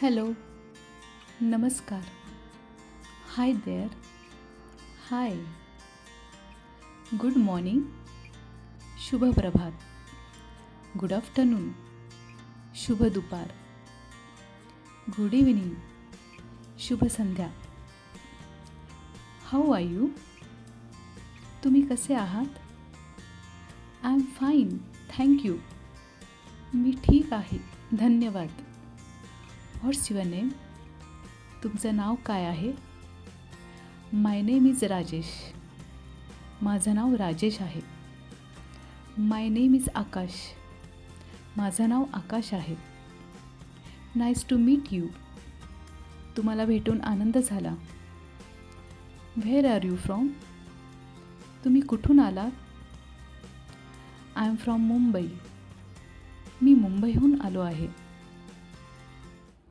Hello, नमस्कार. Hi there. Hi. Good morning. शुभ प्रभात. Good afternoon. शुभ दुपार. Good evening. शुभ संध्या. How are you? तुम्ही कसे आहात? I am fine, thank you. मी ठीक आहे, धन्यवाद. What's your name? तुमचं नाव काय आहे? My name is Rajesh. माझं नाव राजेश आहे. My name is Akash. माझं नाव आकाश आहे. Nice to meet you. तुम्हाला भेटून आनंद झाला. Where are you from? तुम्ही कुठून आलात? I am from Mumbai. मी मुंबईहून आलो आहे.